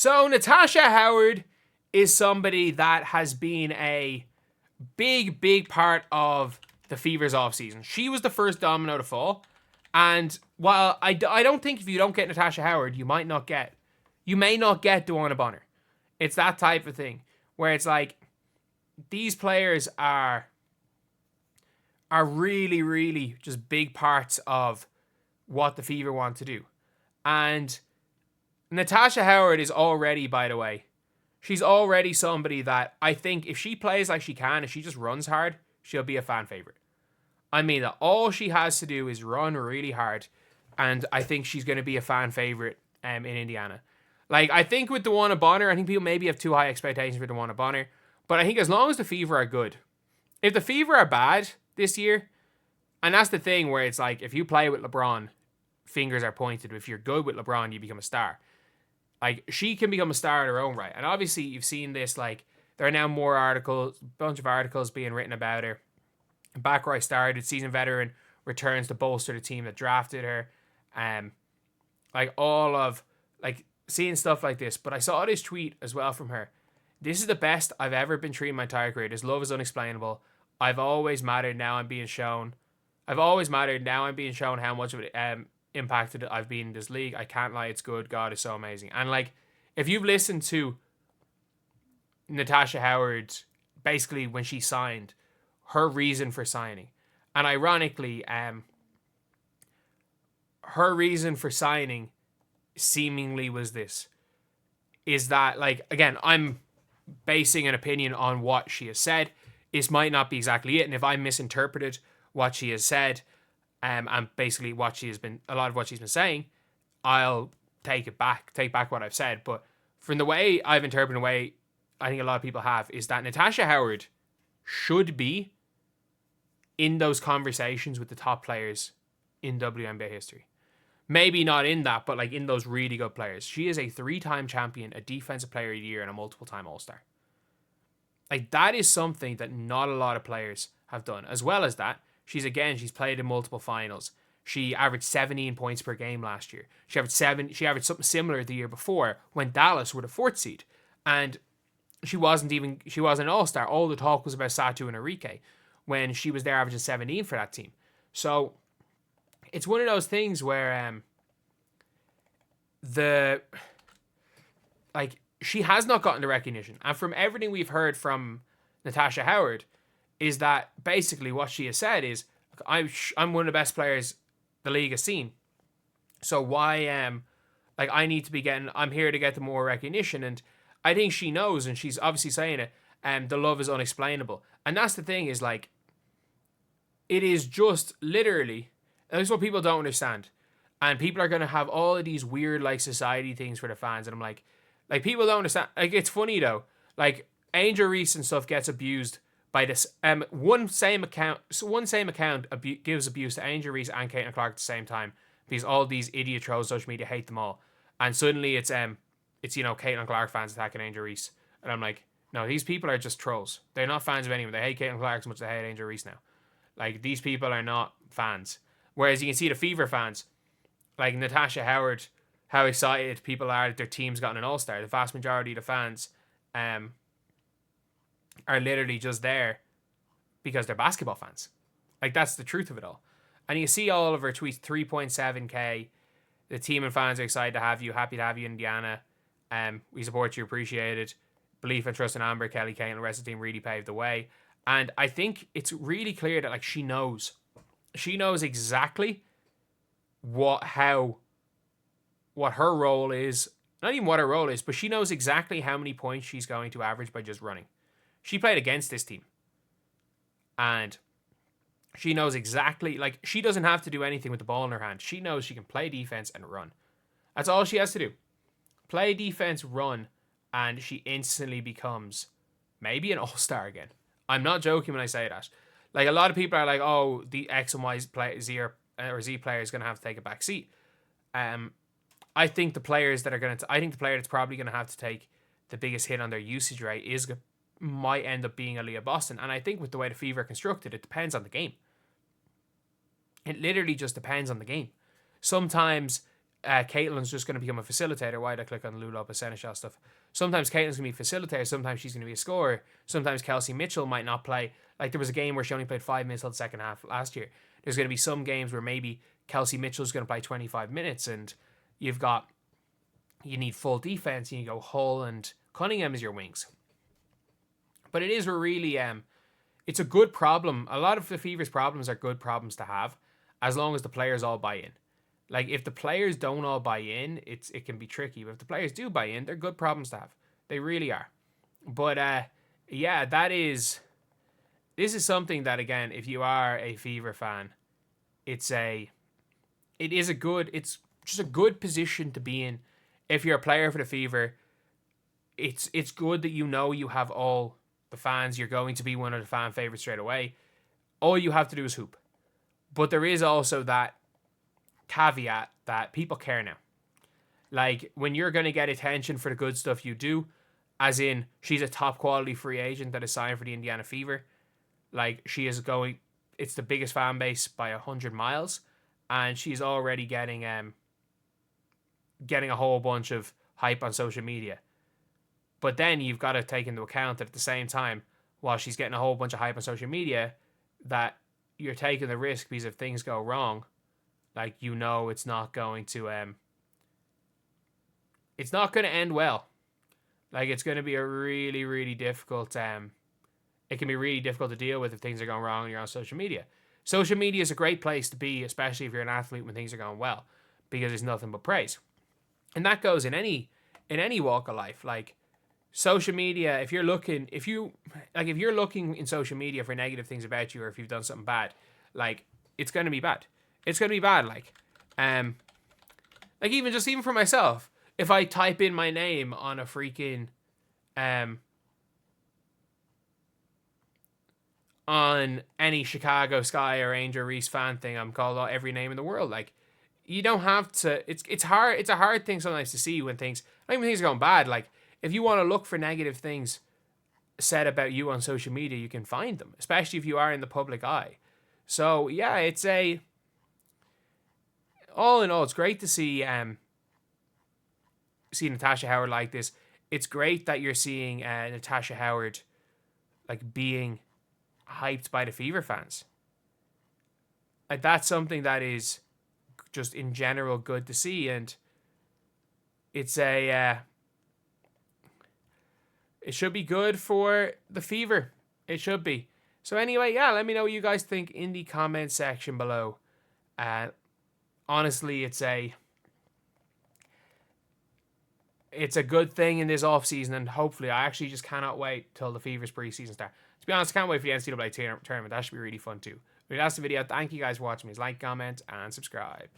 So Natasha Howard is somebody that has been a big part of the Fever's offseason. She was the first domino to fall. And while I don't think if you don't get Natasha Howard, you may not get Duana Bonner. It's that type of thing where it's like these players are really just big parts of what the Fever want to do. And Natasha Howard is already, by the way, she's already somebody that I think if she plays like she can, if she just runs hard, she'll be a fan favorite. I mean, that all she has to do is run really hard, and I think she's going to be a fan favorite in Indiana. Like, I think with Duana Bonner, I think people maybe have too high expectations for Duana Bonner, but I think as long as the Fever are good, if the Fever are bad this year, and that's the thing where it's like, if you play with LeBron, fingers are pointed. If you're good with LeBron, you become a star. Like, she can become a star in her own right. And obviously, you've seen this, like, there are now more articles, a bunch of articles being written about her. Back where I started, seasoned veteran returns to bolster the team that drafted her. Like, all of, like, seeing stuff like this. But I saw this tweet as well from her. This is the best I've ever been treated in my entire career. This love is unexplainable. I've always mattered. Now I'm being shown how much of it impacted I've been in this league. I can't lie, it's good. God is so amazing. And like, if you've listened to Natasha Howard, basically when she signed, her reason for signing, and ironically, her reason for signing seemingly was this, is that, like, again, I'm basing an opinion on what she has said. This might not be exactly it, and if I misinterpreted what she has said, and basically a lot of what she's been saying, I'll take back what I've said. But from the way I've interpreted, the way I think a lot of people have, is that Natasha Howard should be in those conversations with the top players in WNBA history. Maybe not in that, but like in those really good players. She is a 3-time champion, a defensive player of the year, and a multiple-time All-Star. Like, that is something that not a lot of players have done. As well as that, she's played in multiple finals. She averaged 17 points per game last year. She averaged something similar the year before when Dallas were the 4th seed. And she wasn't an All-Star. All the talk was about Satu and Enrique when she was there averaging 17 for that team. So it's one of those things where she has not gotten the recognition. And from everything we've heard from Natasha Howard, is that basically what she has said is, I'm one of the best players the league has seen. So why I'm here to get the more recognition. And I think she knows, and she's obviously saying it, the love is unexplainable. And that's the thing, is like, it is just literally, and this is what people don't understand. And people are going to have all of these weird, like, society things for the fans. And I'm like, people don't understand. Like, it's funny though. Like, Angel Reese and stuff gets abused by this. One same account gives abuse to Angel Reese and Caitlin Clark at the same time, because all these idiot trolls, social media, hate them all. And suddenly it's Caitlin Clark fans attacking Angel Reese, and I'm like, no, these people are just trolls. They're not fans of anyone. They hate Caitlin Clark as much as they hate Angel Reese now. Like, these people are not fans. Whereas you can see the Fever fans, like Natasha Howard, how excited people are that their team's gotten an All-Star. The vast majority of the fans are literally just there because they're basketball fans. Like, that's the truth of it all. And you see all of her tweets, 3.7k. The team and fans are excited to have you. Happy to have you in Indiana. We support you, appreciate it. Belief and trust in Amber, Kelly, Kane, and the rest of the team really paved the way. And I think it's really clear that, like, she knows exactly what her role is. Not even what her role is, but she knows exactly how many points she's going to average by just running. She played against this team. And she knows exactly, like, she doesn't have to do anything with the ball in her hand. She knows she can play defense and run. That's all she has to do. Play defense, run, and she instantly becomes maybe an All-Star again. I'm not joking when I say that. Like, a lot of people are like, oh, the X and Y Z player is going to have to take a back seat. I think the player that's probably going to have to take the biggest hit on their usage rate might end up being Aaliyah Boston. And I think with the way the Fever are constructed, it depends on the game. It literally just depends on the game. Sometimes Caitlin's just going to become a facilitator. Why did I click on Lulop Seneschal stuff? Sometimes Caitlin's going to be a facilitator. Sometimes she's going to be a scorer. Sometimes Kelsey Mitchell might not play. Like there was a game where she only played 5 minutes till the second half last year. There's going to be some games where maybe Kelsey Mitchell's going to play 25 minutes and you need full defense and you go Hull and Cunningham as your wings. But it is a really, it's a good problem. A lot of the Fever's problems are good problems to have as long as the players all buy in. Like, if the players don't all buy in, it can be tricky. But if the players do buy in, they're good problems to have. They really are. But, yeah, this is something that, again, if you are a Fever fan, it's just a good position to be in. If you're a player for the Fever, it's good that you know you have all the fans. You're going to be one of the fan favorites straight away. All you have to do is hoop. But there is also that caveat that people care now. Like, when you're going to get attention for the good stuff you do, as in she's a top quality free agent that is signed for the Indiana Fever, like it's the biggest fan base by 100 miles, and she's already getting a whole bunch of hype on social media. But then you've got to take into account that at the same time, while she's getting a whole bunch of hype on social media, that you're taking the risk because if things go wrong, like, it's not going to end well. Like, it's going to be a really, really difficult, it can be really difficult to deal with if things are going wrong and you're on social media. Social media is a great place to be, especially if you're an athlete when things are going well, because it's nothing but praise. And that goes in any walk of life. Like, social media, if you're looking in social media for negative things about you, or if you've done something bad, like, it's going to be bad. It's going to be bad, even for myself, if I type in my name on a freaking, on any Chicago Sky or Angel Reese fan thing, I'm called out every name in the world. Like, you don't have to, it's hard, it's a hard thing sometimes to see when things are going bad. Like, if you want to look for negative things said about you on social media, you can find them, especially if you are in the public eye. So, yeah, all in all, it's great to see Natasha Howard like this. It's great that you're seeing Natasha Howard like being hyped by the Fever fans. Like, that's something that is just in general good to see, and it's it should be good for the Fever. It should be. So anyway, yeah, let me know what you guys think in the comment section below. Honestly, it's a good thing in this offseason, and hopefully I actually just cannot wait till the Fever's preseason start. To be honest, I can't wait for the NCAA tournament. That should be really fun too. But that's the video. Thank you guys for watching. Please like, comment, and subscribe.